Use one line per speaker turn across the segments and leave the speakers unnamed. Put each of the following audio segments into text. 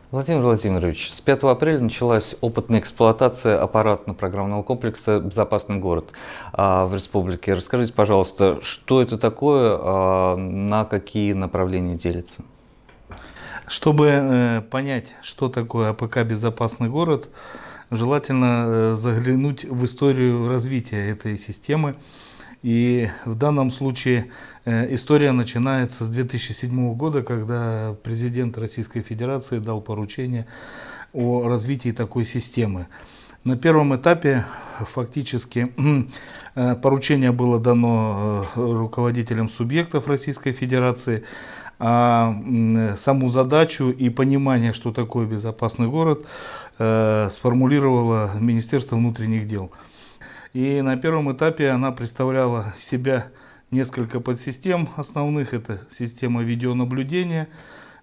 Владимир Владимирович, с 5 апреля началась опытная эксплуатация аппаратно-программного комплекса «Безопасный город» в республике. Расскажите, пожалуйста, что это такое, на какие направления делится?
Чтобы понять, что такое АПК «Безопасный город», желательно заглянуть в историю развития этой системы. И в данном случае история начинается с 2007 года, когда президент Российской Федерации дал поручение о развитии такой системы. На первом этапе фактически поручение было дано руководителям субъектов Российской Федерации, а саму задачу и понимание, что такое безопасный город, сформулировало Министерство внутренних дел. И на первом этапе она представляла себя несколько подсистем основных. Это система видеонаблюдения,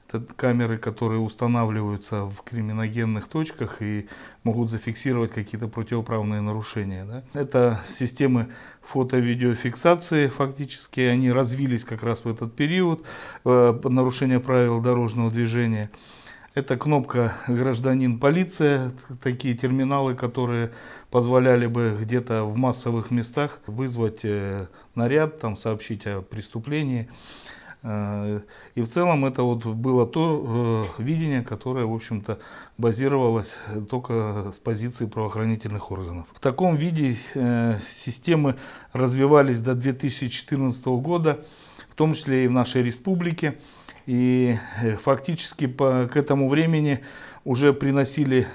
это камеры, которые устанавливаются в криминогенных точках и могут зафиксировать какие-то противоправные нарушения. Да? Это системы фото-видеофиксации, фактически они развились как раз в этот период нарушения правил дорожного движения. Это кнопка «Гражданин, полиция», такие терминалы, которые позволяли бы где-то в массовых местах вызвать наряд, там, сообщить о преступлении. И в целом это вот было то видение, которое, в общем-то, базировалось только с позиции правоохранительных органов. В таком виде системы развивались до 2014 года, в том числе и в нашей республике. И фактически к этому времени уже приносили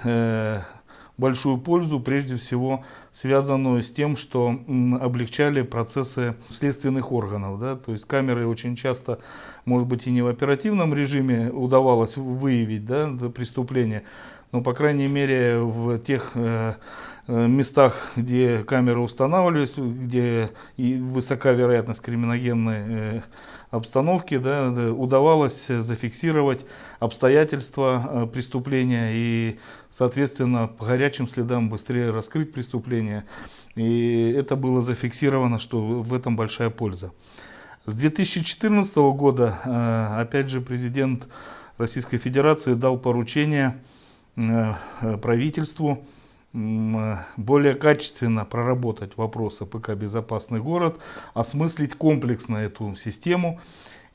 большую пользу, прежде всего связанную с тем, что облегчали процессы следственных органов. Да? То есть камеры очень часто, может быть, и не в оперативном режиме удавалось выявить, да, преступление, но, по крайней мере, в тех местах, где камеры устанавливались, где и высока вероятность криминогенной обстановки, да, удавалось зафиксировать обстоятельства преступления и, соответственно, по горячим следам быстрее раскрыть преступление. И это было зафиксировано, что в этом большая польза. С 2014 года, опять же, президент Российской Федерации дал поручение правительству более качественно проработать вопросы АПК «Безопасный город», осмыслить комплексно эту систему.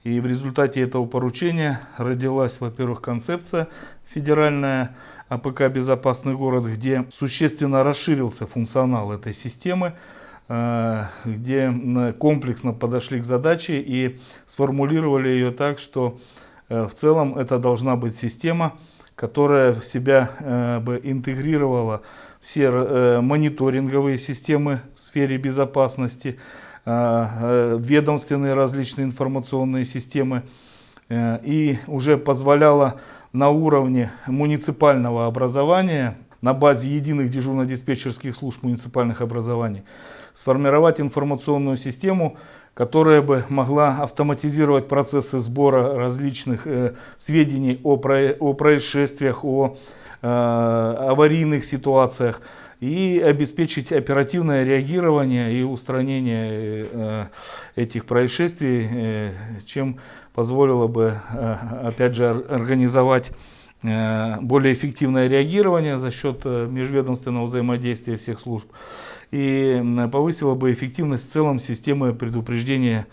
И в результате этого поручения родилась, во-первых, концепция федеральная АПК «Безопасный город», где существенно расширился функционал этой системы, где комплексно подошли к задаче и сформулировали ее так, что в целом это должна быть система, которая в себя бы интегрировала все мониторинговые системы в сфере безопасности, ведомственные различные информационные системы, и уже позволяла на уровне муниципального образования, на базе единых дежурно-диспетчерских служб муниципальных образований, сформировать информационную систему, которая бы могла автоматизировать процессы сбора различных сведений о происшествиях, о аварийных ситуациях и обеспечить оперативное реагирование и устранение этих происшествий, чем позволило бы, опять же, организовать более эффективное реагирование за счет межведомственного взаимодействия всех служб и повысило бы эффективность в целом системы предупреждения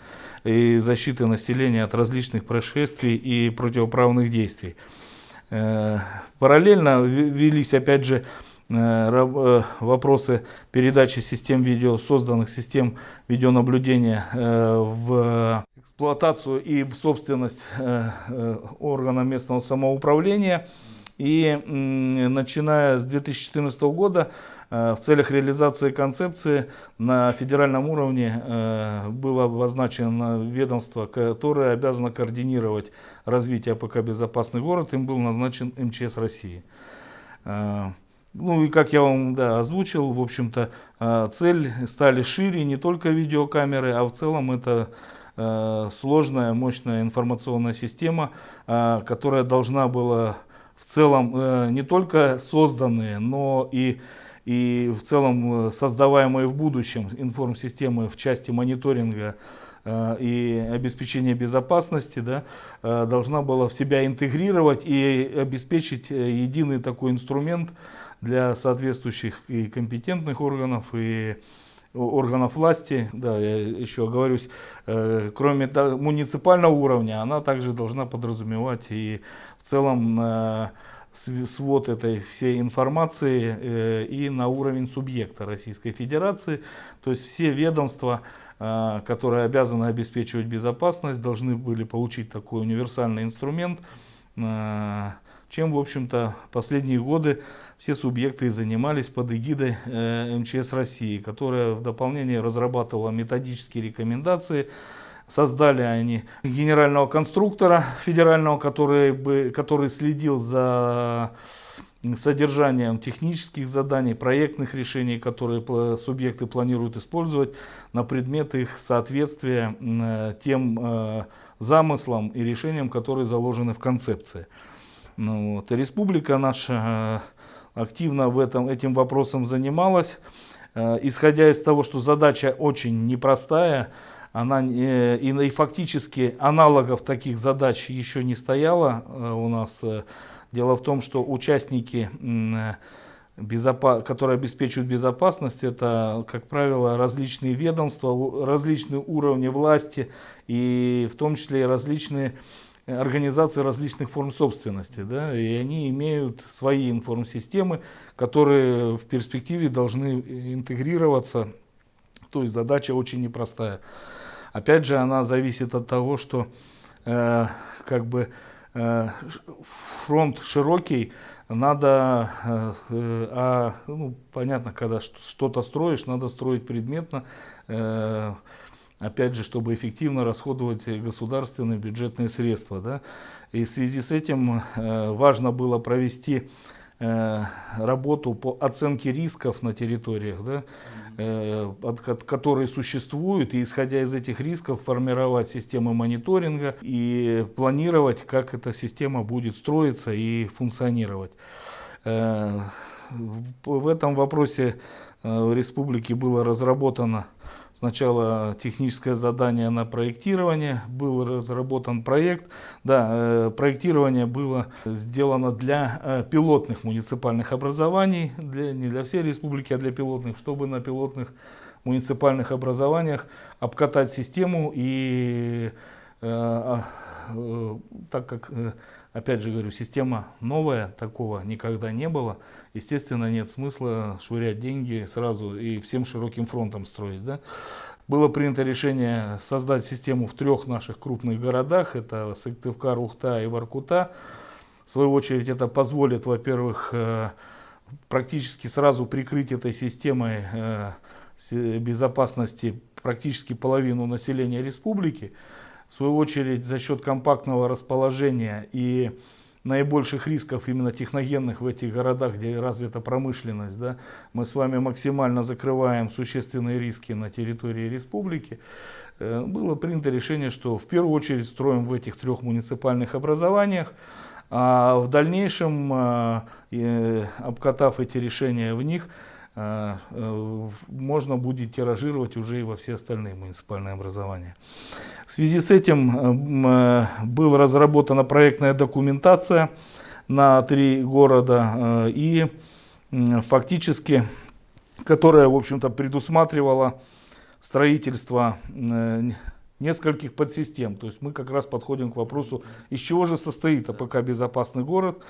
и защиты населения от различных происшествий и противоправных действий. Параллельно велись, опять же, вопросы передачи созданных систем видеонаблюдения в эксплуатацию и в собственность органам местного самоуправления. И начиная с 2014 года в целях реализации концепции на федеральном уровне было обозначено ведомство, которое обязано координировать развитие АПК «Безопасный город». Им был назначен МЧС России. Ну и как я вам озвучил, в общем-то, цель стали шире, не только видеокамеры, а в целом это сложная, мощная информационная система, которая должна была в целом не только созданные, но и в целом создаваемые в будущем информсистемы в части мониторинга и обеспечения безопасности, да, должна была в себя интегрировать и обеспечить единый такой инструмент для соответствующих и компетентных органов, и органов власти. Да, я еще оговорюсь, кроме муниципального уровня, она также должна подразумевать и в целом свод этой всей информации и на уровень субъекта Российской Федерации. То есть все ведомства, которые обязаны обеспечивать безопасность, должны были получить такой универсальный инструмент, чем, в общем-то, последние годы все субъекты занимались под эгидой МЧС России, которая в дополнение разрабатывала методические рекомендации. Создали они генерального конструктора федерального, который следил за содержанием технических заданий, проектных решений, которые субъекты планируют использовать на предмет их соответствия тем замыслам и решениям, которые заложены в концепции. Ну, вот. Республика наша активно этим вопросом занималась, исходя из того, что задача очень непростая. И фактически аналогов таких задач еще не стояло у нас. Дело в том, что участники, которые обеспечивают безопасность, это, как правило, различные ведомства, различные уровни власти и в том числе и различные организации различных форм собственности. Да, и они имеют свои информсистемы, которые в перспективе должны интегрироваться. То есть задача очень непростая. Опять же, она зависит от того, что фронт широкий, надо, понятно, когда что-то строишь, надо строить предметно, опять же, чтобы эффективно расходовать государственные бюджетные средства. Да? И в связи с этим важно было провести работу по оценке рисков на территориях, да, которые существуют, и исходя из этих рисков формировать системы мониторинга и планировать, как эта система будет строиться и функционировать. В этом вопросе в республике было разработано сначала техническое задание на проектирование, был разработан проект. Да, проектирование было сделано для пилотных муниципальных образований, не для всей республики, а для пилотных, чтобы на пилотных муниципальных образованиях обкатать систему и так как, опять же говорю, система новая, такого никогда не было, естественно, нет смысла швырять деньги сразу и всем широким фронтом строить. Да? Было принято решение создать систему в 3 наших крупных городах, это Сыктывкар, Ухта и Воркута. В свою очередь это позволит, во-первых, практически сразу прикрыть этой системой безопасности практически половину населения республики. В свою очередь, за счет компактного расположения и наибольших рисков именно техногенных в этих городах, где развита промышленность, да, мы с вами максимально закрываем существенные риски на территории республики. Было принято решение, что в первую очередь строим в этих 3 муниципальных образованиях, а в дальнейшем, обкатав эти решения в них, можно будет тиражировать уже и во все остальные муниципальные образования. В связи с этим была разработана проектная документация на 3 города, и фактически, которая, в общем-то, предусматривала строительство нескольких подсистем. То есть мы как раз подходим к вопросу, из чего же состоит АПК «Безопасный город»,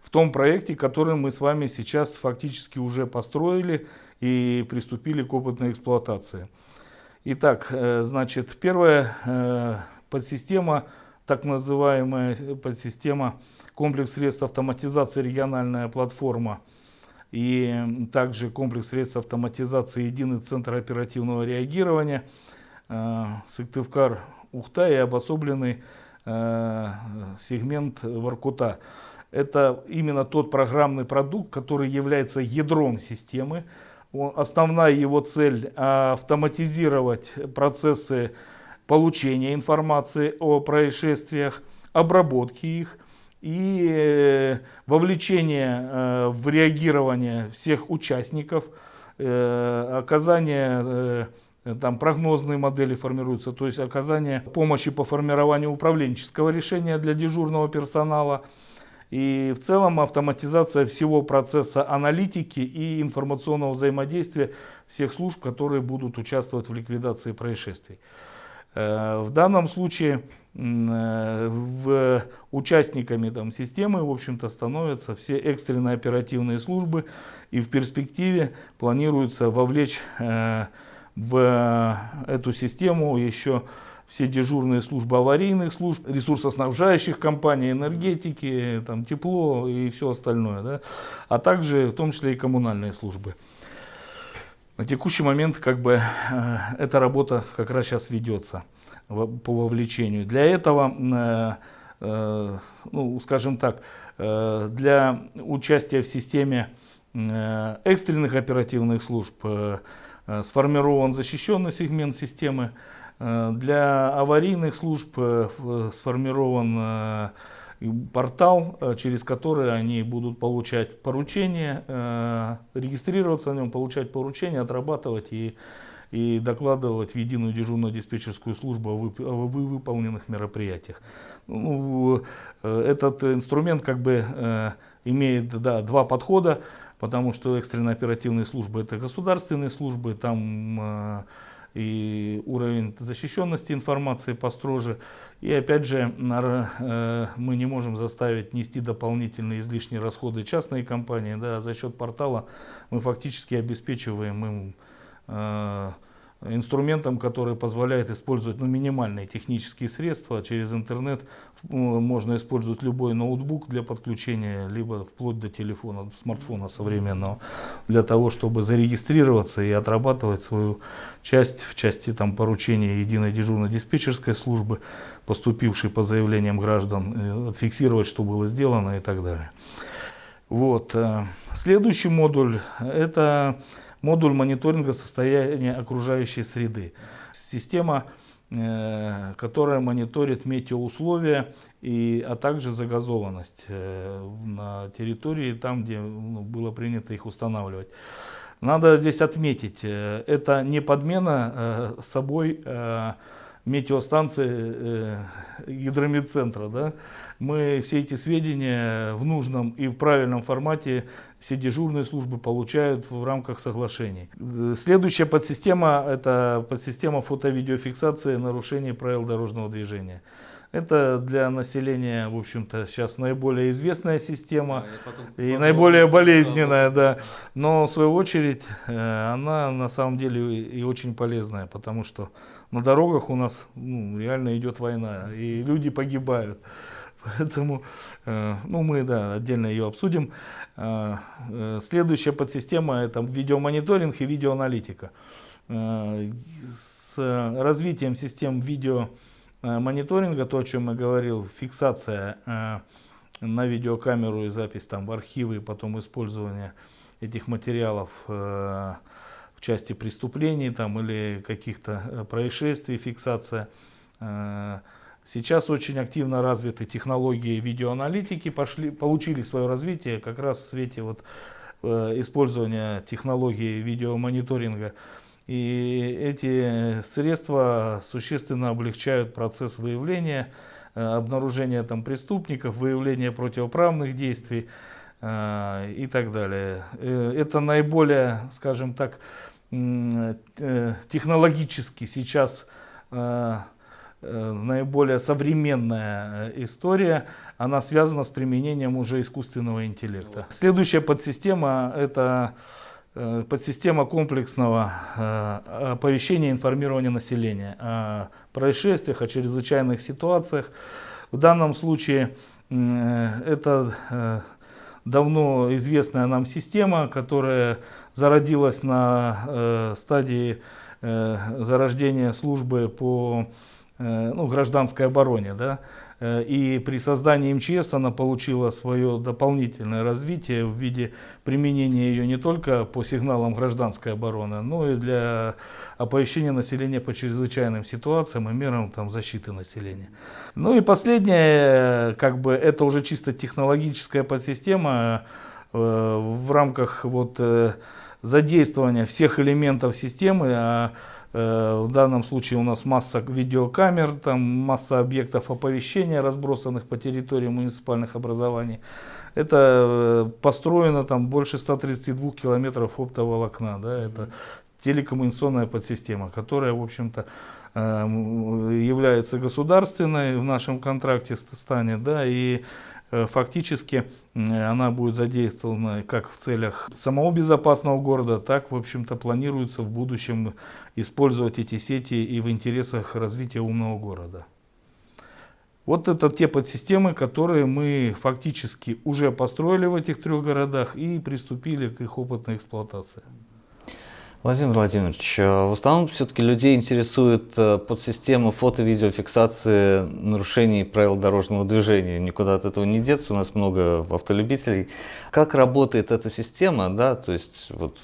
в том проекте, который мы с вами сейчас фактически уже построили и приступили к опытной эксплуатации. Итак, значит, первая подсистема, так называемая подсистема комплекс средств автоматизации региональная платформа и также комплекс средств автоматизации единый центр оперативного реагирования Сыктывкар, Ухта и обособленный сегмент Воркута. Это именно тот программный продукт, который является ядром системы. Основная его цель — автоматизировать процессы получения информации о происшествиях, обработки их и вовлечение в реагирование всех участников, оказание там прогнозные модели формируются, то есть оказание помощи по формированию управленческого решения для дежурного персонала. И в целом автоматизация всего процесса аналитики и информационного взаимодействия всех служб, которые будут участвовать в ликвидации происшествий. В данном случае участниками системы, в общем-то, становятся все экстренные оперативные службы, и в перспективе планируется вовлечь в эту систему еще все дежурные службы аварийных служб, ресурсоснабжающих компаний, энергетики, тепло и все остальное, да? А также в том числе и коммунальные службы. На текущий момент эта работа как раз сейчас ведется по вовлечению. Для этого, скажем так, для участия в системе экстренных оперативных служб сформирован защищенный сегмент системы. Для аварийных служб сформирован портал, через который они будут получать поручения, регистрироваться на нем, получать поручения, отрабатывать и докладывать в единую дежурную диспетчерскую службу о выполненных мероприятиях. Этот инструмент имеет два подхода, потому что экстренные оперативные службы — это государственные службы, там и уровень защищенности информации построже. И опять же, мы не можем заставить нести дополнительные излишние расходы частные компании. Да, за счет портала мы фактически обеспечиваем им инструментом, который позволяет использовать минимальные технические средства. Через интернет можно использовать любой ноутбук для подключения, либо вплоть до телефона, смартфона современного, для того, чтобы зарегистрироваться и отрабатывать свою часть в части поручения единой дежурной диспетчерской службы, поступившей по заявлениям граждан, отфиксировать, что было сделано и так далее. Следующий модуль — это модуль мониторинга состояния окружающей среды. Система, которая мониторит метеоусловия, а также загазованность на территории, там, где было принято их устанавливать. Надо здесь отметить, это не подмена собой метеостанции гидрометцентра. Да? Мы все эти сведения в нужном и в правильном формате все дежурные службы получают в рамках соглашений. Следующая подсистема — это подсистема фото-видеофиксации нарушений правил дорожного движения. Это для населения, в общем-то, сейчас наиболее известная система и наиболее болезненная, да. Но в свою очередь она на самом деле и очень полезная, потому что на дорогах у нас реально идет война, и люди погибают. Поэтому мы отдельно ее обсудим. Следующая подсистема — это видеомониторинг и видеоаналитика. С развитием систем видеомониторинга, то, о чем я говорил, фиксация на видеокамеру и запись в архивы, потом использование этих материалов в части преступлений или каких-то происшествий, фиксация. Сейчас очень активно развиты технологии видеоаналитики, получили свое развитие как раз в свете использования технологий видеомониторинга. И эти средства существенно облегчают процесс выявления, обнаружения преступников, выявления противоправных действий и так далее. Это наиболее, скажем так, технологически сейчас наиболее современная история, она связана с применением уже искусственного интеллекта. Следующая подсистема — это подсистема комплексного оповещения и информирования населения о происшествиях, о чрезвычайных ситуациях. В данном случае это давно известная нам система, которая зародилась на стадии зарождения службы по гражданской обороне, да? И при создании МЧС она получила свое дополнительное развитие в виде применения ее не только по сигналам гражданской обороны, но и для оповещения населения по чрезвычайным ситуациям и мерам защиты населения. И последнее, это уже чисто технологическая подсистема в рамках задействования всех элементов системы. В данном случае у нас масса видеокамер, там масса объектов оповещения, разбросанных по территории муниципальных образований. Это построено там больше 132 километров оптоволокна. Да, это телекоммуникационная подсистема, которая, в общем-то, является государственной в нашем контракте станет, да, и фактически она будет задействована как в целях самого безопасного города, так, в общем-то, планируется в будущем использовать эти сети и в интересах развития умного города. Вот это те подсистемы, которые мы фактически уже построили в этих 3 городах и приступили к их опытной эксплуатации.
Владимир Владимирович, в основном все-таки людей интересует подсистема фото-видеофиксации нарушений правил дорожного движения. Никуда от этого не деться, у нас много автолюбителей. Как работает эта система, да, то есть вот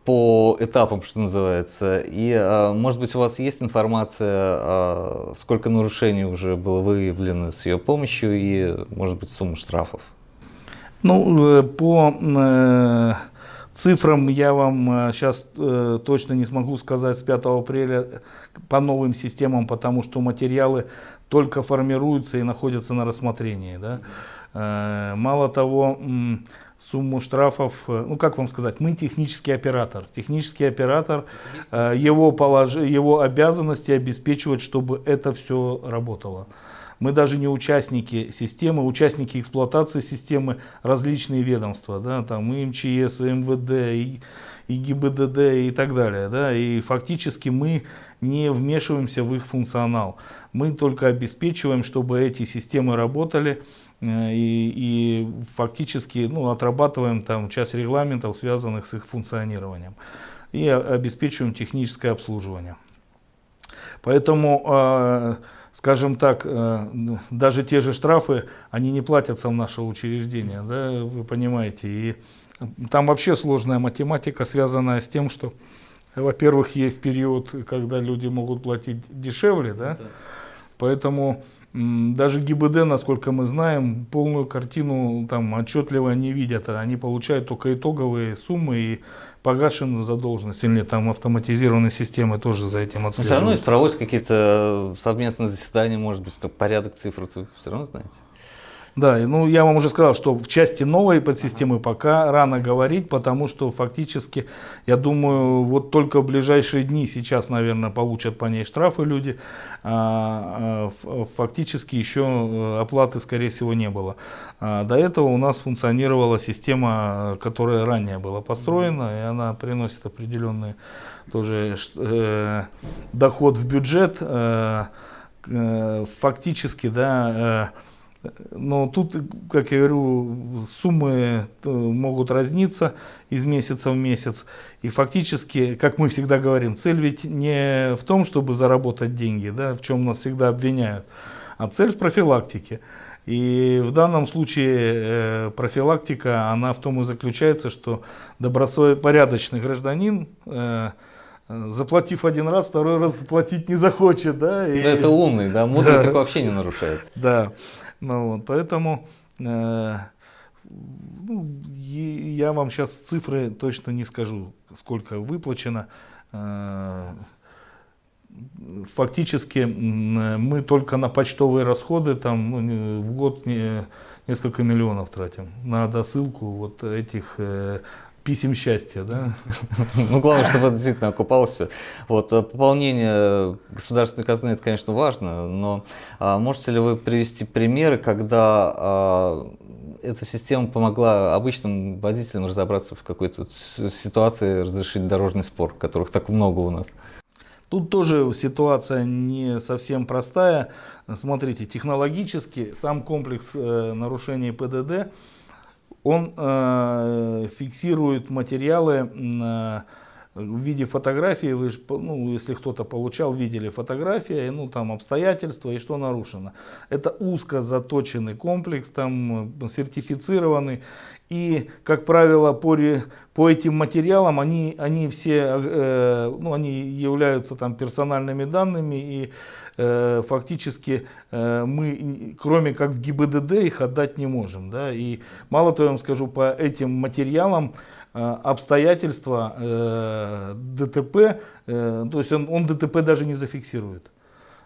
по этапам, что называется, и, может быть, у вас есть информация, сколько нарушений уже было выявлено с ее помощью и, может быть, сумма штрафов?
Ну, по цифрам я вам сейчас точно не смогу сказать с 5 апреля по новым системам, потому что материалы только формируются и находятся на рассмотрении. Да? Мало того, сумму штрафов, ну как вам сказать, мы технический оператор. Технический оператор, его обязанности обеспечивать, чтобы это все работало. Мы даже не участники системы, участники эксплуатации системы различные ведомства, да, там и МЧС, и МВД, и ГИБДД и так далее. Да, и фактически мы не вмешиваемся в их функционал. Мы только обеспечиваем, чтобы эти системы работали и фактически отрабатываем там часть регламентов, связанных с их функционированием. И обеспечиваем техническое обслуживание. Поэтому скажем так, даже те же штрафы, они не платятся в наше учреждение, да, вы понимаете. И там вообще сложная математика, связанная с тем, что, во-первых, есть период, когда люди могут платить дешевле, да, поэтому даже ГИБДД, насколько мы знаем, полную картину там отчетливо не видят, они получают только итоговые суммы и погашенную задолженность, или там автоматизированные системы тоже за этим отслеживают.
Все равно проводятся какие-то совместные заседания, может быть, порядок цифр, вы все равно знаете?
Да, ну я вам уже сказал, что в части новой подсистемы пока рано говорить, потому что фактически, я думаю, вот только в ближайшие дни сейчас, наверное, получат по ней штрафы люди, фактически еще оплаты, скорее всего, не было. До этого у нас функционировала система, которая ранее была построена, и она приносит определенный тоже доход в бюджет. Фактически, да, но тут, как я говорю, суммы могут разниться из месяца в месяц. И фактически, как мы всегда говорим, цель ведь не в том, чтобы заработать деньги, да, в чем нас всегда обвиняют, а цель в профилактике. И в данном случае профилактика, она в том и заключается, что добропорядочный гражданин, заплатив один раз, второй раз заплатить не захочет. Да, и...
это умный, да, мудрый так вообще не нарушает.
Да. Ну, вот, поэтому я вам сейчас цифры точно не скажу, сколько выплачено. Фактически мы только на почтовые расходы там, в год несколько миллионов тратим на досылку вот этих писем счастья, да?
Ну, главное, чтобы это действительно окупалось все. Вот, пополнение государственной казны, это, конечно, важно, но можете ли вы привести примеры, когда эта система помогла обычным водителям разобраться в какой-то ситуации, разрешить дорожный спор, которых так много у нас?
Тут тоже ситуация не совсем простая. Смотрите, технологически сам комплекс нарушений ПДД, он фиксирует материалы в виде фотографии. Вы же, если кто-то получал, видели фотографии, там обстоятельства и что нарушено. Это узко заточенный комплекс, там сертифицированный. И, как правило, по этим материалам они все ну, они являются там персональными данными, и фактически мы, кроме как в ГИБДД, их отдать не можем. Да? И мало того, я вам скажу, по этим материалам обстоятельства ДТП, то есть он ДТП даже не зафиксирует.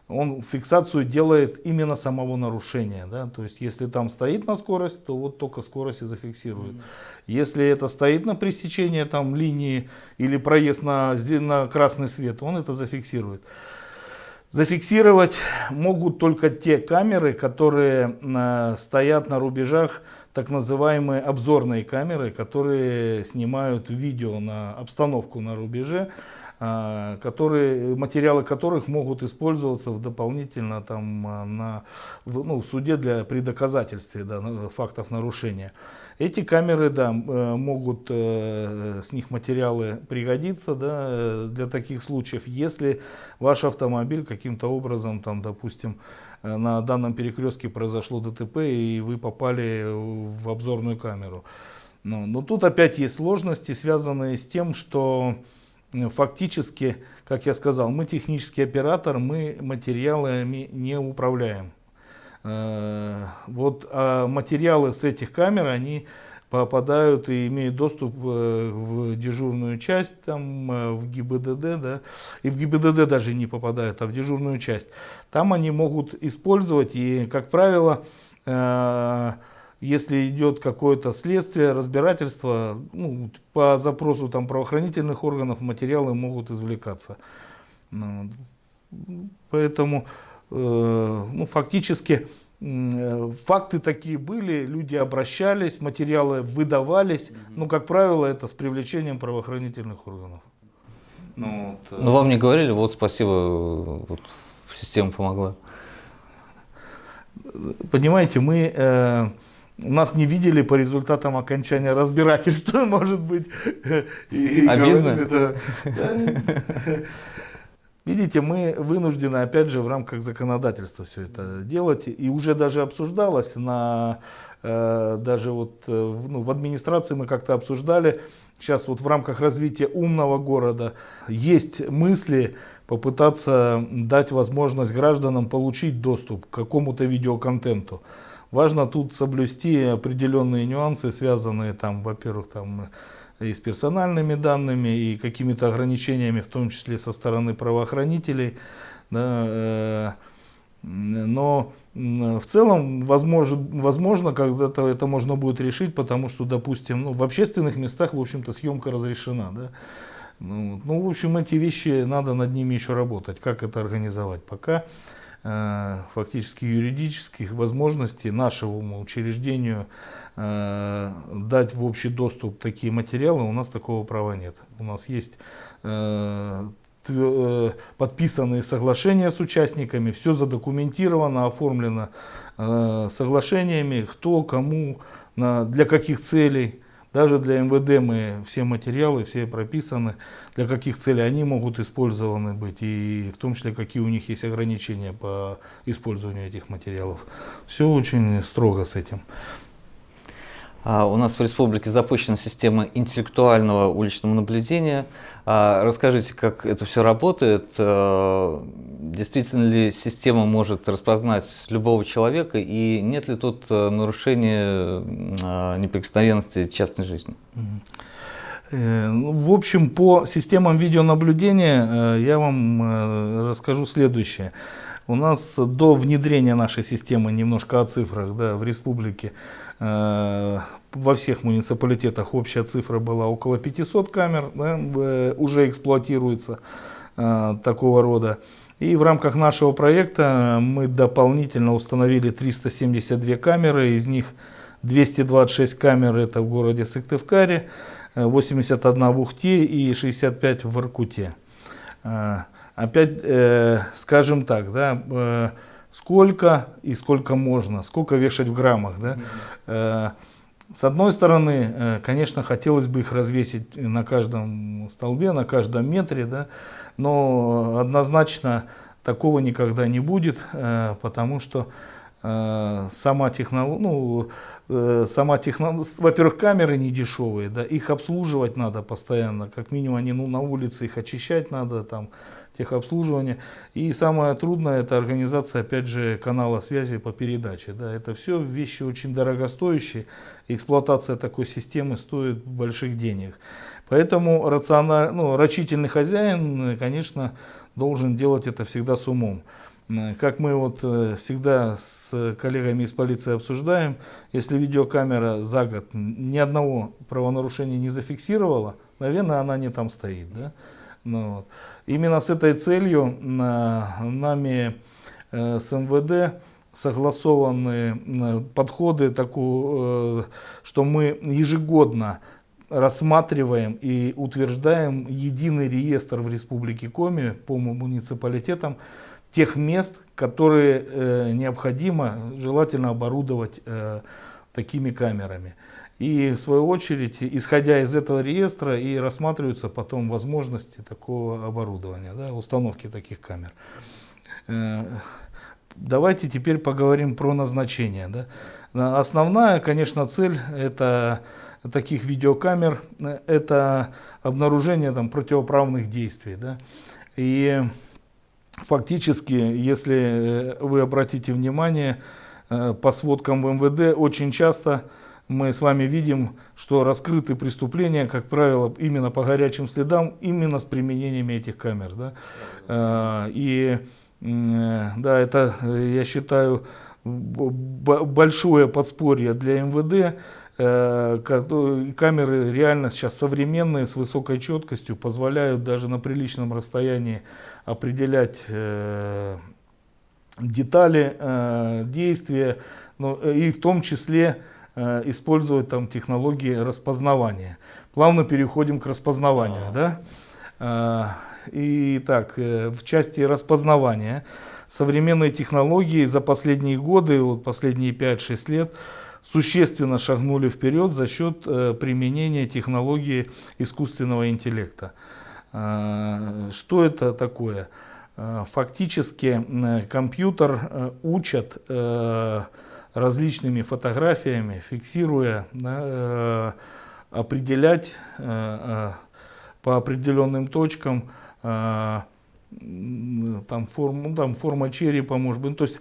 Он фиксацию делает именно самого нарушения. Да? То есть если там стоит на скорость, то вот только скорость и зафиксирует. Если это стоит на пресечении там, линии или проезд на красный свет, он это зафиксирует. Зафиксировать могут только те камеры, которые стоят на рубежах, так называемые обзорные камеры, которые снимают видео на обстановку на рубеже, материалы которых могут использоваться дополнительно там, в суде при доказательстве фактов нарушения. Эти камеры, да, могут с них материалы пригодиться, да, для таких случаев, если ваш автомобиль каким-то образом, там, допустим, на данном перекрестке произошло ДТП и вы попали в обзорную камеру. Но тут опять есть сложности, связанные с тем, что фактически, как я сказал, мы технический оператор, мы материалами не управляем. Вот материалы с этих камер, они попадают и имеют доступ в дежурную часть, там, в ГИБДД, да, и в ГИБДД даже не попадают, а в дежурную часть. Там они могут использовать, и, как правило, если идет какое-то следствие, разбирательство, ну, по запросу там, правоохранительных органов материалы могут извлекаться. Поэтому фактически факты такие были, люди обращались, материалы выдавались, но, как правило, это с привлечением правоохранительных органов.
Но вам не говорили, вот спасибо, вот система помогла?
Понимаете, мы нас не видели по результатам окончания разбирательства, может быть.
Обидно?
Видите, мы вынуждены, опять же, в рамках законодательства все это делать. И уже даже обсуждалось, даже вот, в администрации мы как-то обсуждали, сейчас вот в рамках развития умного города есть мысли попытаться дать возможность гражданам получить доступ к какому-то видеоконтенту. Важно тут соблюсти определенные нюансы, связанные там, во-первых, там, и с персональными данными, и какими-то ограничениями, в том числе со стороны правоохранителей. Да, но в целом, возможно, когда-то это можно будет решить, потому что, допустим, в общественных местах, в общем-то, съемка разрешена. Да? В общем, эти вещи, надо над ними еще работать. Как это организовать? Пока фактически юридических возможностей нашему учреждению дать в общий доступ такие материалы, у нас такого права нет. У нас есть подписанные соглашения с участниками, все задокументировано, оформлено соглашениями, кто, кому, для каких целей. Даже для МВД мы все материалы, все прописаны, для каких целей они могут использованы быть, и в том числе какие у них есть ограничения по использованию этих материалов. Все очень строго с этим.
У нас в республике запущена система интеллектуального уличного наблюдения. Расскажите, как это все работает? Действительно ли система может распознать любого человека? И нет ли тут нарушения неприкосновенности частной жизни?
В общем, по системам видеонаблюдения я вам расскажу следующее. У нас до внедрения нашей системы, немножко о цифрах, да, в республике, во всех муниципалитетах общая цифра была около 500 камер, да, уже эксплуатируется такого рода. И в рамках нашего проекта мы дополнительно установили 372 камеры, из них 226 камер это в городе Сыктывкаре, 81 в Ухте и 65 в Воркуте. Опять, скажем так, да, сколько и сколько можно, сколько вешать в граммах. Да? С одной стороны, конечно, хотелось бы их развесить на каждом столбе, на каждом метре, да? Но однозначно такого никогда не будет, потому что сама технология, во-первых, камеры не дешевые, да, их обслуживать надо постоянно, как минимум они на улице их очищать надо, там, техобслуживание. И самое трудное это организация, опять же, канала связи по передаче. Да. Это все вещи очень дорогостоящие. Эксплуатация такой системы стоит больших денег. Поэтому рачительный хозяин, конечно, должен делать это всегда с умом. Как мы вот всегда с коллегами из полиции обсуждаем, если видеокамера за год ни одного правонарушения не зафиксировала, наверное, она не там стоит. Да? Ну, вот. Именно с этой целью нами с МВД согласованы подходы, что мы ежегодно рассматриваем и утверждаем единый реестр в Республике Коми по муниципалитетам тех мест, которые необходимо, желательно оборудовать такими камерами. И в свою очередь, исходя из этого реестра, и рассматриваются потом возможности такого оборудования, да, установки таких камер. Давайте теперь поговорим про назначение. Да. Основная, конечно, цель таких видеокамер – это обнаружение там, противоправных действий. Да. И фактически, если вы обратите внимание, по сводкам в МВД очень часто мы с вами видим, что раскрыты преступления, как правило, именно по горячим следам, именно с применением этих камер. Да. И да, это, я считаю, большое подспорье для МВД. Камеры реально сейчас современные, с высокой четкостью, позволяют даже на приличном расстоянии определять детали действия, и в том числе использовать там технологии распознавания. Плавно переходим к распознаванию. Да? Итак, в части распознавания современные технологии за последние годы, вот последние 5-6 лет, существенно шагнули вперед за счет применения технологии искусственного интеллекта. Что это такое? Фактически компьютер учит различными фотографиями, фиксируя, да, определять по определенным точкам там форма черепа, может быть, то есть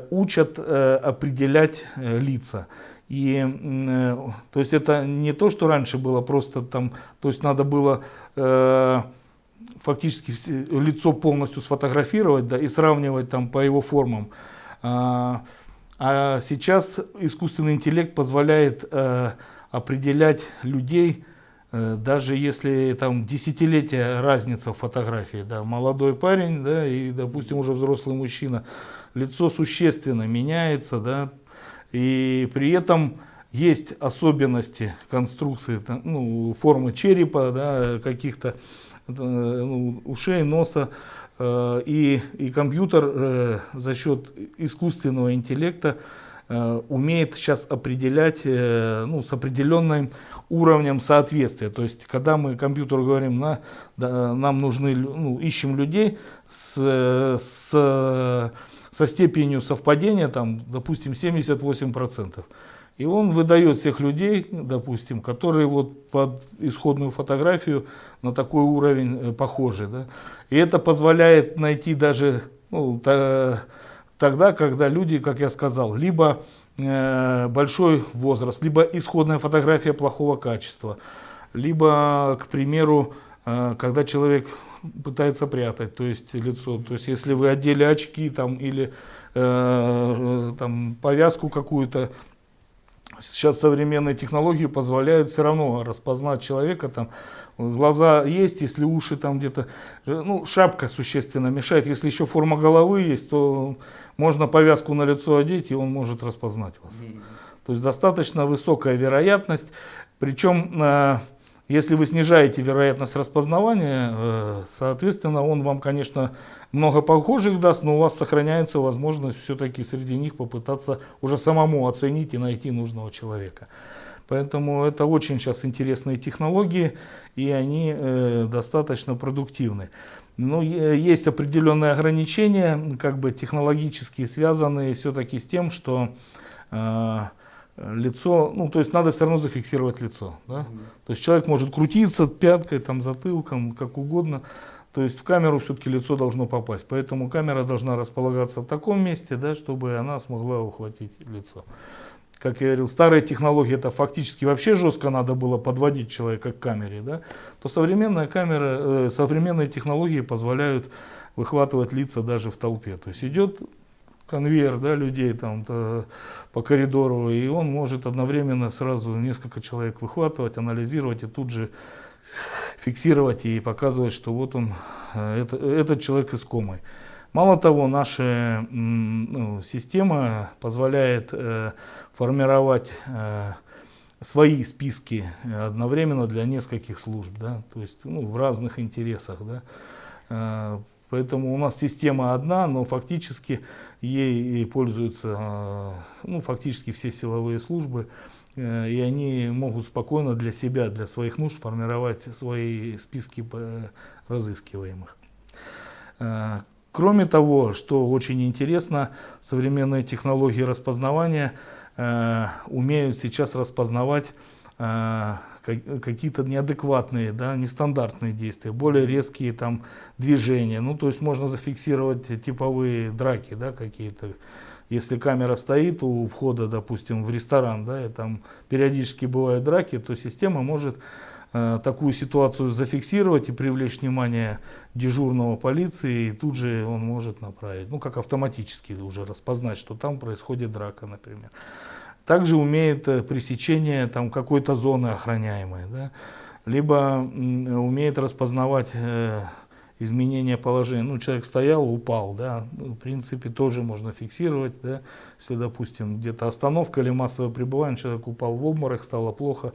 учат определять лица. И то есть это не то, что раньше было просто там, то есть надо было фактически лицо полностью сфотографировать, да, и сравнивать там по его формам. А сейчас искусственный интеллект позволяет определять людей, даже если там десятилетия разница в фотографии, да, молодой парень, да, и, допустим, уже взрослый мужчина, лицо существенно меняется, да, и при этом есть особенности конструкции, формы черепа, да, каких-то ушей, носа, и компьютер за счет искусственного интеллекта умеет сейчас определять с определенным уровнем соответствия. То есть, когда мы компьютеру говорим, нам нужны, ищем людей со степенью совпадения, там, допустим, 78%. И он выдает всех людей, допустим, которые вот под исходную фотографию на такой уровень похожи. Да? И это позволяет найти даже тогда, когда люди, как я сказал, либо большой возраст, либо исходная фотография плохого качества, либо, к примеру, когда человек пытается прятать, то есть лицо. То есть если вы одели очки там, или там, повязку какую-то, сейчас современные технологии позволяют все равно распознать человека. Там, глаза есть, если уши там где-то, шапка существенно мешает. Если еще форма головы есть, то можно повязку на лицо одеть, и он может распознать вас. То есть достаточно высокая вероятность. Причем, если вы снижаете вероятность распознавания, соответственно, он вам, конечно, много похожих даст, но у вас сохраняется возможность все-таки среди них попытаться уже самому оценить и найти нужного человека. Поэтому это очень сейчас интересные технологии, и они достаточно продуктивны. Но есть определенные ограничения, как бы технологические, связанные все-таки с тем, что лицо, ну, то есть надо все равно зафиксировать лицо. Да? То есть человек может крутиться пяткой, там, затылком, как угодно. То есть в камеру все-таки лицо должно попасть. Поэтому камера должна располагаться в таком месте, да, чтобы она смогла ухватить лицо. Как я говорил, старые технологии, это фактически вообще жестко надо было подводить человека к камере. Да? То современная камера, современные технологии позволяют выхватывать лица даже в толпе. То есть идет конвейер, да, людей там по коридору, и он может одновременно сразу несколько человек выхватывать, анализировать и тут же фиксировать и показывать, что вот он, этот человек искомый. Мало того, наша система позволяет формировать свои списки одновременно для нескольких служб, да, то есть в разных интересах. Да. Поэтому у нас система одна, но фактически ей пользуются фактически все силовые службы, и они могут спокойно для себя, для своих нужд формировать свои списки разыскиваемых. Кроме того, что очень интересно, современные технологии распознавания умеют сейчас распознавать какие-то неадекватные, да, нестандартные действия, более резкие там движения. Ну, то есть можно зафиксировать типовые драки, да, какие-то. Если камера стоит у входа, допустим, в ресторан, да, и там периодически бывают драки, то система может такую ситуацию зафиксировать и привлечь внимание дежурного полиции, и тут же он может направить, ну, как автоматически уже распознать, что там происходит драка, например. Также умеет пресечение там какой-то зоны охраняемой, да, либо умеет распознавать изменение положения. Ну, человек стоял, упал, да, в принципе, тоже можно фиксировать, да, если, допустим, где-то остановка или массовое пребывание, человек упал в обморок, стало плохо.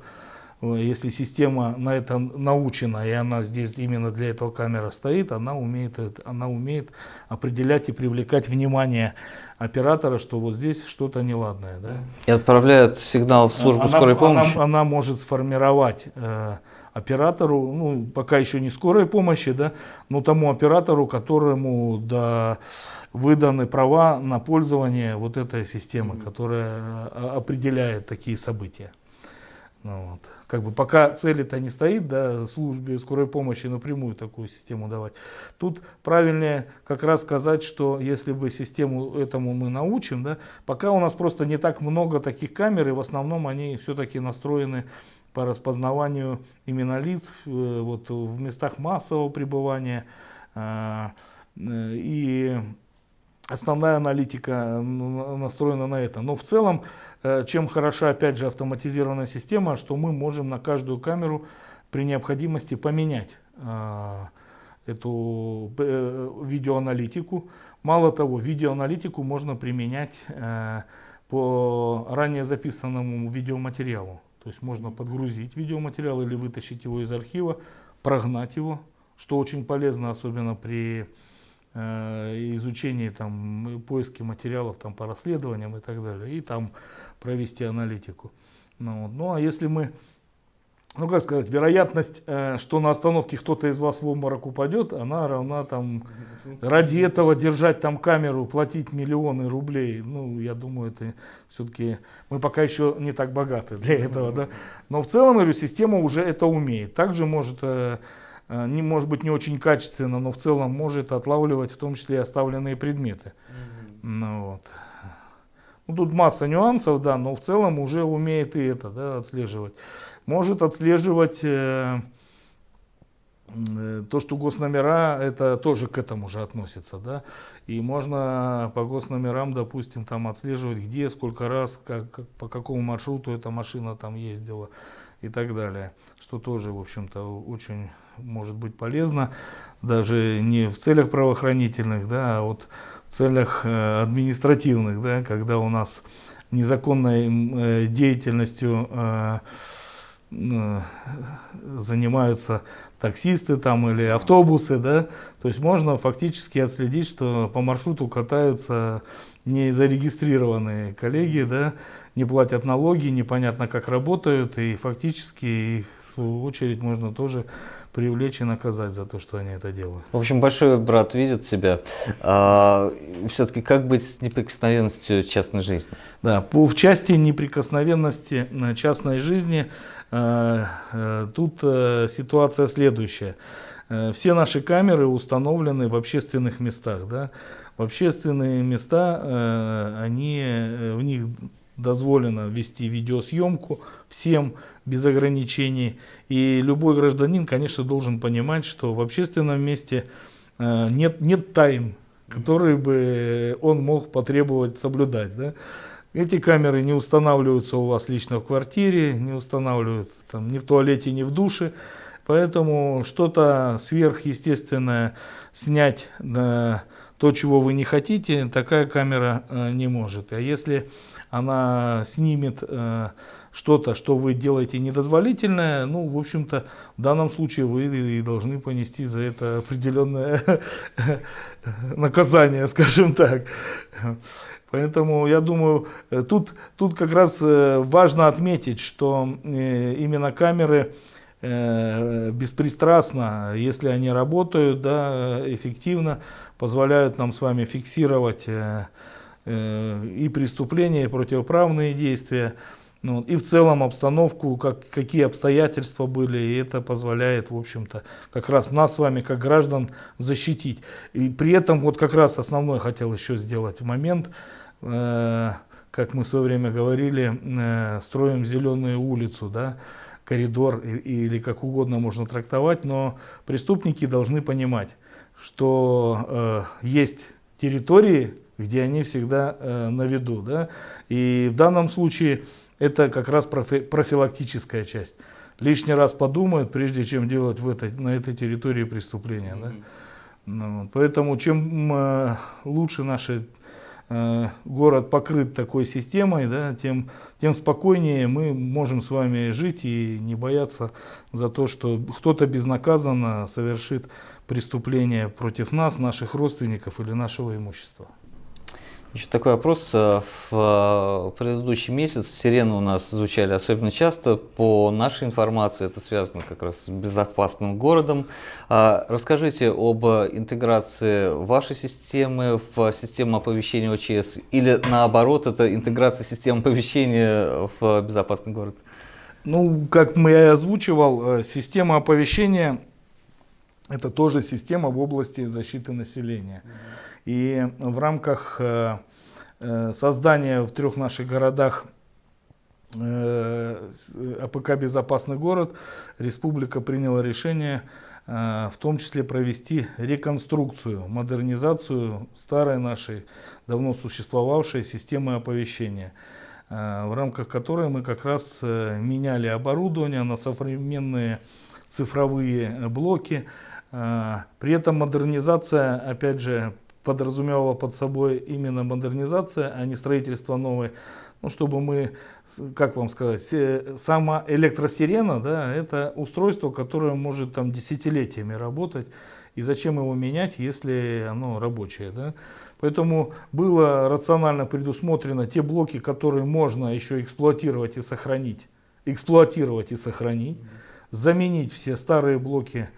Если система на это научена, и она здесь именно для этого камера стоит, она умеет определять и привлекать внимание оператора, что вот здесь что-то неладное. Да?
И отправляет сигнал в службу скорой помощи?
Она может сформировать оператору, ну, пока еще не скорой помощи, да, но тому оператору, которому выданы права на пользование вот этой системы, которая определяет такие события. Ну, вот. Как бы пока цель-то не стоит, да, службе скорой помощи напрямую такую систему давать. Тут правильнее как раз сказать, что если бы систему этому мы научим, да, пока у нас просто не так много таких камер, и в основном они все-таки настроены по распознаванию именно лиц вот, в местах массового пребывания. И основная аналитика настроена на это. Но в целом, чем хороша, опять же, автоматизированная система, что мы можем на каждую камеру при необходимости поменять эту видеоаналитику. Мало того, видеоаналитику можно применять по ранее записанному видеоматериалу. То есть можно подгрузить видеоматериал или вытащить его из архива, прогнать его, что очень полезно, особенно при изучении, там, поиске материалов там, по расследованиям и так далее, и там провести аналитику. Ну а если мы, ну как сказать, вероятность, что на остановке кто-то из вас в обморок упадет, она равна там, ради этого держать там камеру, платить миллионы рублей, ну я думаю, это все-таки, мы пока еще не так богаты для этого, да, но в целом, говорю, система уже это умеет. Также может может быть не очень качественно, но в целом может отлавливать в том числе и оставленные предметы. Ну, вот. Ну, тут масса нюансов, да, но в целом уже умеет и это, да, отслеживать. Может отслеживать то, что госномера, это тоже к этому же относится, да. И можно по госномерам, допустим, там отслеживать, где, сколько раз, по какому маршруту эта машина там ездила и так далее. Что тоже, в общем-то, очень может быть полезно, даже не в целях правоохранительных, да, а вот в целях административных, да, когда у нас незаконной деятельностью занимаются таксисты там или автобусы, да, то есть можно фактически отследить, что по маршруту катаются незарегистрированные коллеги, да, не платят налоги, непонятно как работают, и фактически их, в свою очередь, можно тоже привлечь и наказать за то, что они это делают.
В общем, большой брат видит тебя. Все-таки как быть с неприкосновенностью частной жизни?
Да, в части неприкосновенности частной жизни тут ситуация следующая. Все наши камеры установлены в общественных местах. Да? В общественные места, в них дозволено вести видеосъемку всем без ограничений. И любой гражданин, конечно, должен понимать, что в общественном месте нет тайн, которые бы он мог потребовать соблюдать. Да? Эти камеры не устанавливаются у вас лично в квартире, не устанавливаются там, ни в туалете, ни в душе. Поэтому что-то сверхъестественное снять, то, чего вы не хотите, такая камера не может. А если она снимет что-то, что вы делаете недозволительное, ну, в общем-то, в данном случае вы и должны понести за это определенное наказание, скажем так. Поэтому я думаю, тут как раз важно отметить, что именно камеры беспристрастно, если они работают, да, эффективно, позволяют нам с вами фиксировать и преступления, и противоправные действия, ну, и в целом обстановку, какие обстоятельства были, и это позволяет, в общем-то, как раз нас с вами, как граждан, защитить. И при этом, вот как раз основной хотел еще сделать момент, как мы в свое время говорили, строим зеленую улицу, да, коридор или как угодно можно трактовать, но преступники должны понимать, что есть территории, где они всегда на виду. Да? И в данном случае это как раз профилактическая часть. Лишний раз подумают, прежде чем делать на этой территории преступления. Да? Ну, поэтому чем лучше наши город покрыт такой системой, да, тем спокойнее мы можем с вами жить и не бояться за то, что кто-то безнаказанно совершит преступление против нас, наших родственников или нашего имущества.
Еще такой вопрос. В предыдущий месяц сирены у нас звучали особенно часто. По нашей информации это связано как раз с безопасным городом. Расскажите об интеграции вашей системы в систему оповещения ОЧС или наоборот, это интеграция системы оповещения в безопасный город?
Ну, как я озвучивал, система оповещения – это тоже система в области защиты населения. И в рамках создания в 3 наших городах АПК «Безопасный город» республика приняла решение в том числе провести реконструкцию, модернизацию старой нашей, давно существовавшей системы оповещения, в рамках которой мы как раз меняли оборудование на современные цифровые блоки. При этом модернизация, опять же, подразумевала под собой именно модернизация, а не строительство новой. Ну, чтобы мы, как вам сказать, сама электросирена, да, это устройство, которое может там десятилетиями работать. И зачем его менять, если оно рабочее, да? Поэтому было рационально предусмотрено те блоки, которые можно еще эксплуатировать и сохранить, заменить все старые блоки,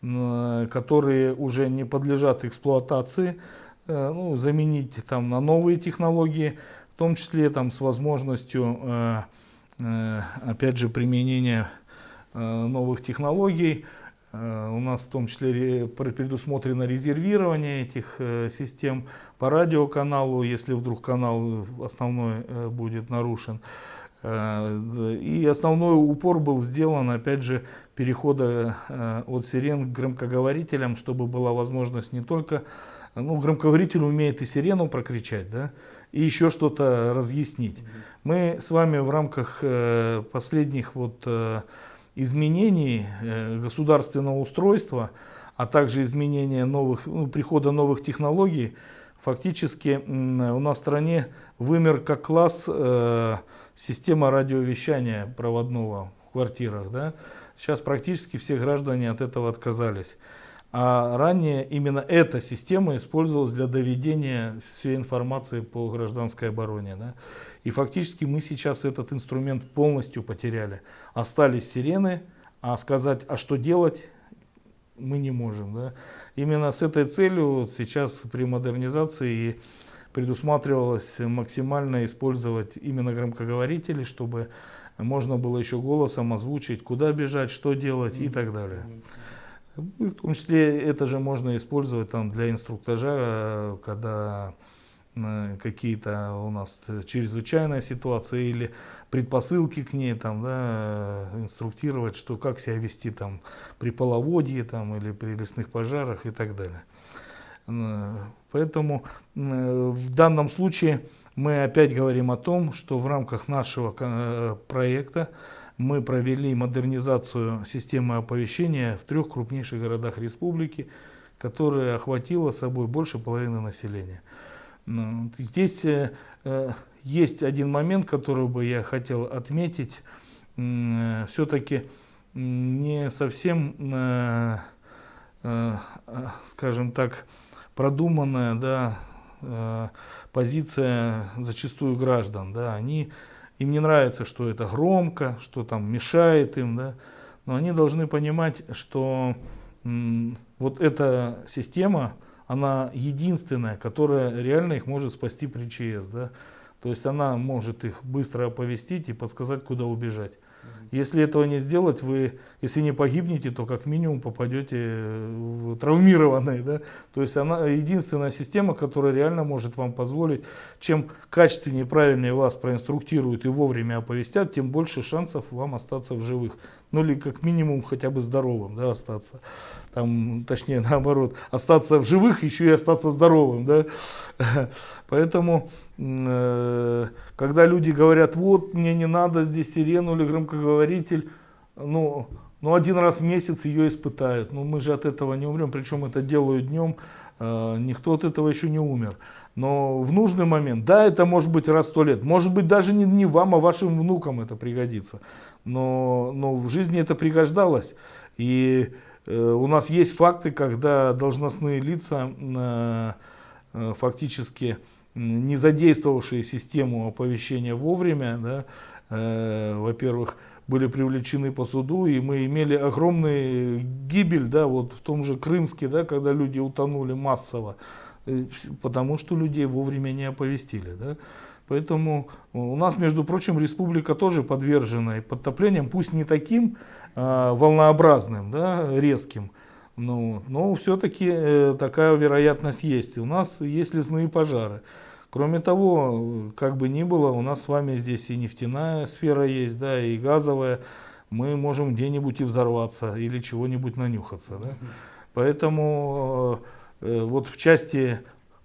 которые уже не подлежат эксплуатации, ну, заменить там на новые технологии, в том числе там с возможностью, опять же, применения новых технологий. У нас в том числе предусмотрено резервирование этих систем по радиоканалу, если вдруг канал основной будет нарушен. И основной упор был сделан, опять же, перехода от сирен к громкоговорителям, чтобы была возможность не только, ну, громкоговоритель умеет и сирену прокричать, да, и еще что-то разъяснить. Мы с вами в рамках последних изменений государственного устройства, а также изменения прихода новых технологий, фактически у нас в стране вымер как класс система радиовещания проводного в квартирах. Да? Сейчас практически все граждане от этого отказались. А ранее именно эта система использовалась для доведения всей информации по гражданской обороне. Да? И фактически мы сейчас этот инструмент полностью потеряли. Остались сирены, а сказать, а что делать, мы не можем. Да? Именно с этой целью вот сейчас при модернизации предусматривалось максимально использовать именно громкоговорители, чтобы можно было еще голосом озвучить, куда бежать, что делать и так далее. И в том числе это же можно использовать там, для инструктажа, когда какие-то у нас чрезвычайная ситуация или предпосылки к ней, там, да, инструктировать, что, как себя вести там, при половодье там, или при лесных пожарах и так далее. Поэтому в данном случае мы опять говорим о том, что в рамках нашего проекта мы провели модернизацию системы оповещения в 3 крупнейших городах республики, которая охватила собой больше половины населения. Здесь есть один момент, который бы я хотел отметить. Все-таки не совсем, скажем так, продуманная, да, позиция зачастую граждан. Да, им не нравится, что это громко, что там мешает им, да, но они должны понимать, что вот эта система, она единственная, которая реально их может спасти при ЧС. Да. То есть она может их быстро оповестить и подсказать, куда убежать. Если этого не сделать, вы, если не погибнете, то как минимум попадете в травмированные. Да? То есть она единственная система, которая реально может вам позволить, чем качественнее и правильнее вас проинструктируют и вовремя оповестят, тем больше шансов вам остаться в живых. Ну или как минимум хотя бы здоровым, да, остаться. Там, точнее наоборот, остаться в живых, еще и остаться здоровым. Да? Поэтому, когда люди говорят, вот мне не надо здесь сирену или громкоговоритель, ну один раз в месяц ее испытают. Но мы же от этого не умрем, причем это делают днем, никто от этого еще не умер. Но в нужный момент, да, это может быть раз в 100 лет, может быть даже не вам, а вашим внукам это пригодится. Но в жизни это пригождалось. И у нас есть факты, когда должностные лица, фактически не задействовавшие систему оповещения вовремя, да, во-первых, были привлечены по суду, и мы имели огромную гибель, да, вот в том же Крымске, да, когда люди утонули массово, потому что людей вовремя не оповестили. Да. Поэтому у нас, между прочим, республика тоже подвержена подтоплениям, пусть не таким волнообразным, да, резким, но все-таки такая вероятность есть. У нас есть лесные пожары. Кроме того, как бы ни было, у нас с вами здесь и нефтяная сфера есть, да, и газовая. Мы можем где-нибудь и взорваться или чего-нибудь нанюхаться. Да? Поэтому вот в части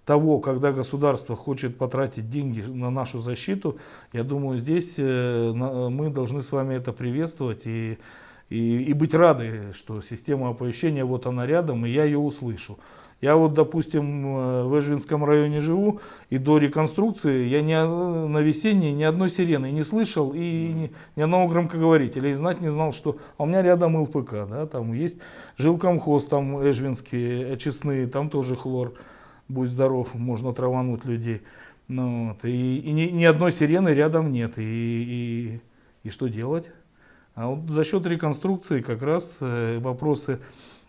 того, когда государство хочет потратить деньги на нашу защиту, я думаю, здесь мы должны с вами это приветствовать и быть рады, что система оповещения, вот она рядом, и я ее услышу. Я вот, допустим, в Эжвинском районе живу, и до реконструкции я на весенней ни одной сирены не слышал, и ни одного громкоговорителя, и знать не знал, что... А у меня рядом ЛПК, да, там есть жилкомхоз, там Эжвинские, очистные, там тоже хлор, будь здоров, можно травануть людей. Ну, вот, и ни одной сирены рядом нет, и что делать? А вот за счет реконструкции как раз вопросы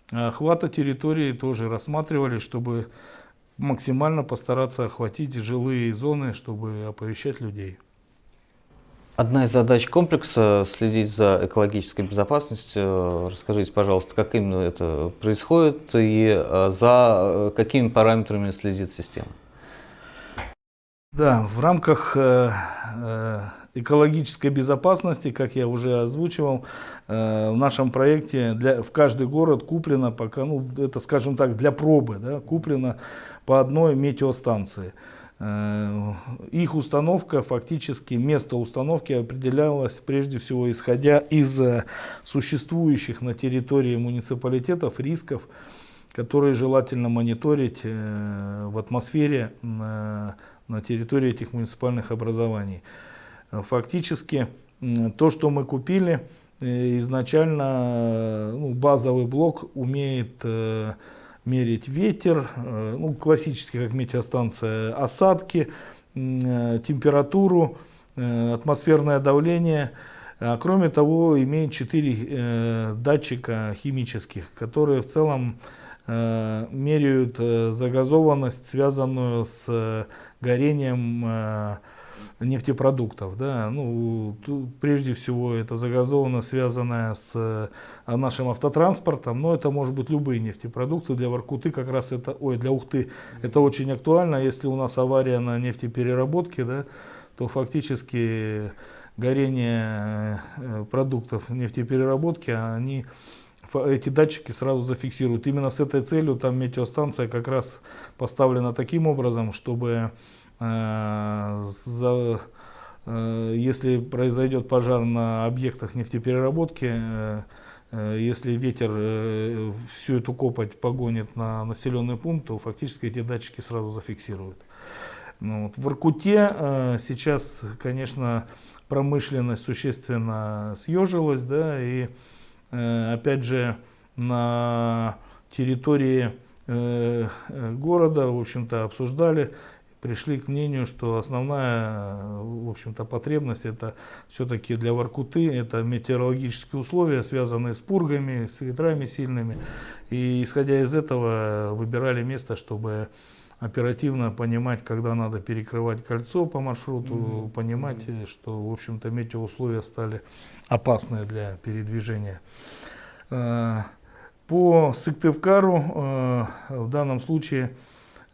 охвата территории тоже рассматривали, чтобы максимально постараться охватить жилые зоны, чтобы оповещать людей.
Одна из задач комплекса – следить за экологической безопасностью. Расскажите, пожалуйста, как именно это происходит и за какими параметрами следит система?
Да, в рамках экологической безопасности, как я уже озвучивал, в нашем проекте в каждый город куплено пока, ну это скажем так, для пробы, да, куплено по одной метеостанции. Их установка, фактически место установки определялось прежде всего исходя из существующих на территории муниципалитетов рисков, которые желательно мониторить в атмосфере на территории этих муниципальных образований. Фактически то, что мы купили, изначально базовый блок умеет мерить ветер, классически как метеостанция, осадки, температуру, атмосферное давление. Кроме того, имеет 4 датчика химических, которые в целом меряют загазованность, связанную с горением нефтепродуктов. Да? Прежде всего, это загазованность, связанная с нашим автотранспортом, но это может быть любые нефтепродукты. Для Воркуты как раз это, для Ухты это очень актуально. Если у нас авария на нефтепереработке, да, то фактически горение продуктов нефтепереработки, эти датчики сразу зафиксируют. Именно с этой целью там метеостанция как раз поставлена таким образом, чтобы если произойдет пожар на объектах нефтепереработки, если ветер всю эту копоть погонит на населенный пункт, то фактически эти датчики сразу зафиксируют. В Воркуте сейчас, конечно, промышленность существенно съежилась, да, и опять же на территории города, в общем-то, обсуждали, пришли к мнению, что основная, в общем-то, потребность это все-таки для Воркуты это метеорологические условия, связанные с пургами, с ветрами сильными. И исходя из этого выбирали место, чтобы оперативно понимать, когда надо перекрывать кольцо по маршруту, понимать, что, в общем-то, метеоусловия стали опасные для передвижения. По Сыктывкару в данном случае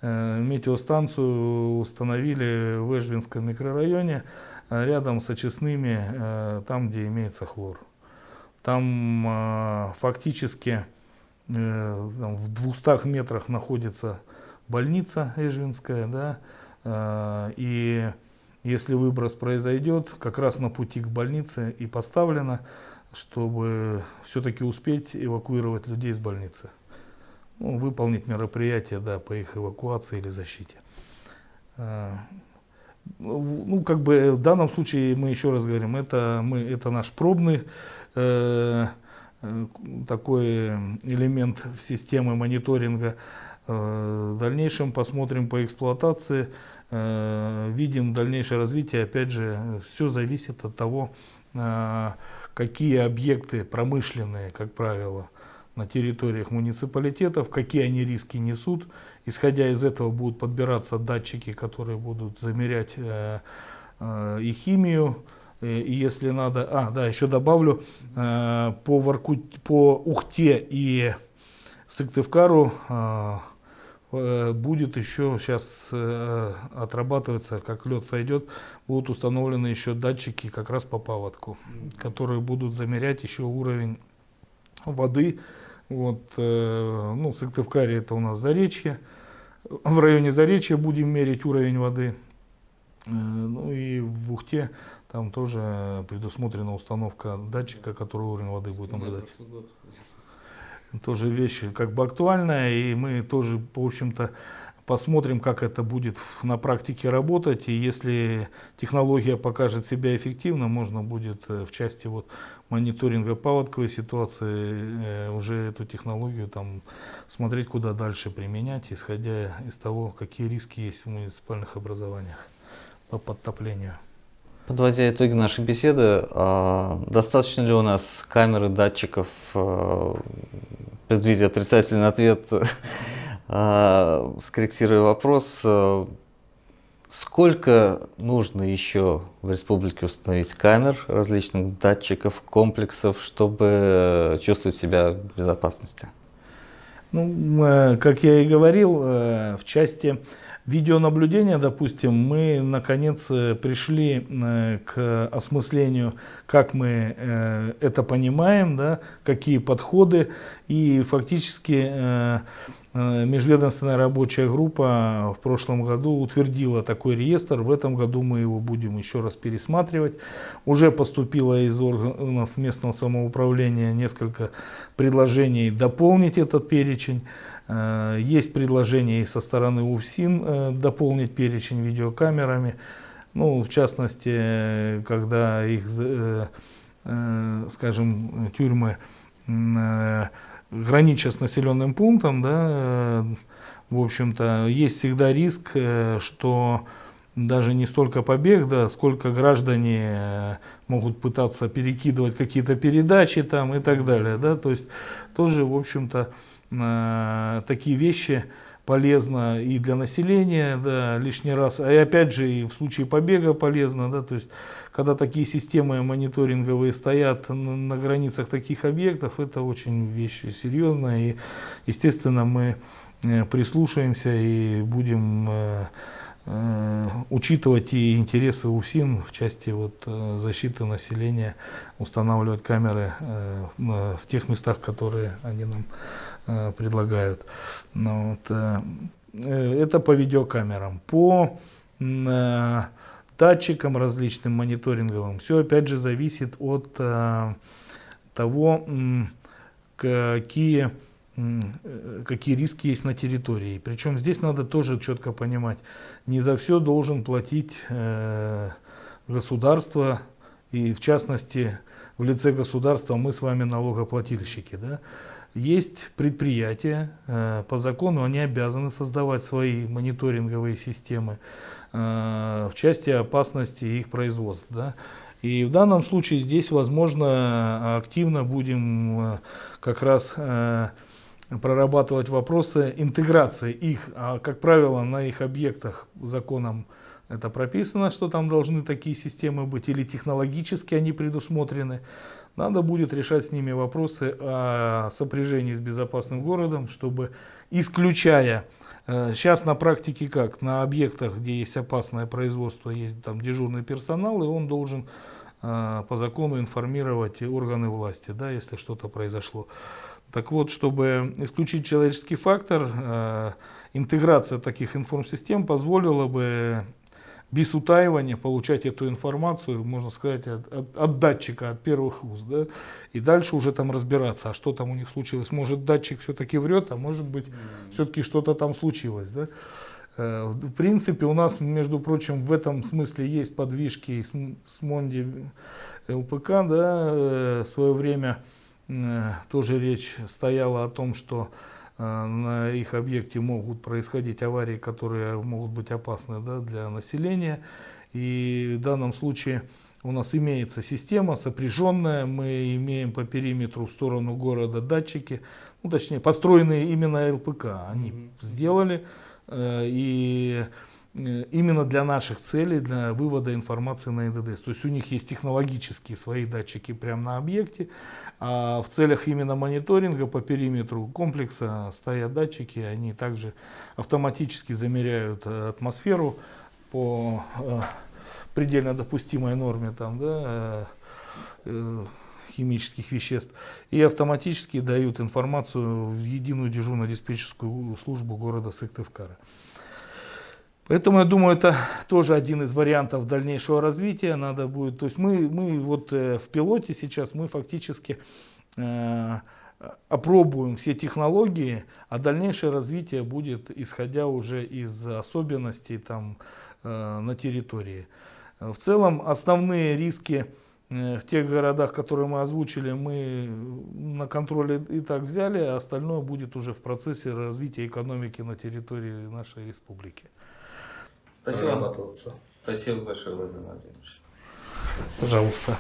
метеостанцию установили в Эжвинском микрорайоне, рядом с очистными, там, где имеется хлор. Там фактически в 200 метрах находится больница Эжвинская, да, и если выброс произойдет, как раз на пути к больнице и поставлено, чтобы все-таки успеть эвакуировать людей из больницы. Выполнить мероприятия, да, по их эвакуации или защите. Как бы в данном случае мы еще раз говорим, это наш пробный такой элемент в системе мониторинга. В дальнейшем посмотрим по эксплуатации, видим дальнейшее развитие. Опять же, все зависит от того, какие объекты промышленные, как правило, на территориях муниципалитетов, какие они риски несут. Исходя из этого будут подбираться датчики, которые будут замерять и химию, и если надо, еще добавлю, по Ухте и Сыктывкару будет еще сейчас отрабатываться, как лед сойдет, будут установлены еще датчики как раз по паводку, которые будут замерять еще уровень воды. В Сыктывкаре это у нас Заречье, в районе Заречья будем мерить уровень воды. И в Ухте там тоже предусмотрена установка датчика, который уровень воды будет наблюдать. Тоже вещь как бы актуальная, и мы тоже, в общем-то, посмотрим, как это будет на практике работать. И если технология покажет себя эффективно, можно будет в части мониторинга паводковой ситуации уже эту технологию смотреть, куда дальше применять, исходя из того, какие риски есть в муниципальных образованиях по подтоплению.
Подводя итоги нашей беседы, достаточно ли у нас камер и датчиков, предвидя отрицательный ответ, скорректируя вопрос, сколько нужно еще в республике установить камер, различных датчиков, комплексов, чтобы чувствовать себя в безопасности?
Как я и говорил, в части видеонаблюдения, допустим, мы наконец пришли к осмыслению, как мы это понимаем, да, какие подходы, и фактически межведомственная рабочая группа в прошлом году утвердила такой реестр. В этом году мы его будем еще раз пересматривать. Уже поступило из органов местного самоуправления несколько предложений дополнить этот перечень. Есть предложение и со стороны УФСИН дополнить перечень видеокамерами. В частности, когда их скажем, тюрьмы граничат с населенным пунктом, да, в общем-то, есть всегда риск, что даже не столько побег, да, сколько граждане могут пытаться перекидывать какие-то передачи там и так далее, да, то есть тоже, в общем-то, такие вещи полезно и для населения, да, лишний раз, и опять же и в случае побега полезно, да, то есть когда такие системы мониторинговые стоят на границах таких объектов, это очень вещь серьезная, и естественно мы прислушаемся и будем учитывать и интересы УФСИН в части вот, защиты населения, устанавливать камеры в тех местах, которые они нам предлагают. Ну, вот, это по видеокамерам. По датчикам различным мониторинговым все опять же зависит от того, какие риски есть на территории. Причем здесь надо тоже четко понимать, не за все должен платить государство, и в частности в лице государства мы с вами налогоплательщики. Да? Есть предприятия, по закону они обязаны создавать свои мониторинговые системы в части опасности их производства. Да? И в данном случае здесь, возможно, активно будем как раз прорабатывать вопросы интеграции их, а как правило на их объектах законом это прописано, что там должны такие системы быть, или технологически они предусмотрены. Надо будет решать с ними вопросы о сопряжении с безопасным городом, чтобы, исключая, сейчас на практике как, на объектах, где есть опасное производство, есть там дежурный персонал, и он должен по закону информировать органы власти, да, если что-то произошло. Так вот, чтобы исключить человеческий фактор, интеграция таких информсистем позволила бы без утаивания получать эту информацию, можно сказать, от датчика, от первых уст. Да? И дальше уже там разбираться, а что там у них случилось. Может, датчик все-таки врет, а может быть, все-таки что-то там случилось. Да? В принципе, у нас, между прочим, в этом смысле есть подвижки с Монди ЛПК. Да? В свое время тоже речь стояла о том, что на их объекте могут происходить аварии, которые могут быть опасны, да, для населения. И в данном случае у нас имеется система сопряженная, мы имеем по периметру в сторону города датчики, ну, точнее построенные именно ЛПК, они сделали, и именно для наших целей, для вывода информации на НДДС. То есть у них есть технологические свои датчики прямо на объекте, а в целях именно мониторинга по периметру комплекса стоят датчики, они также автоматически замеряют атмосферу по предельно допустимой норме там, да, химических веществ и автоматически дают информацию в единую дежурно-диспетчерскую службу города Сыктывкара. Поэтому я думаю, это тоже один из вариантов дальнейшего развития. Надо будет, то есть мы вот в пилоте сейчас мы фактически опробуем все технологии, а дальнейшее развитие будет исходя уже из особенностей там на территории. В целом основные риски в тех городах, которые мы озвучили, мы на контроле и так взяли, а остальное будет уже в процессе развития экономики на территории нашей республики.
Спасибо. Спасибо большое, Владимир Владимирович.
Пожалуйста.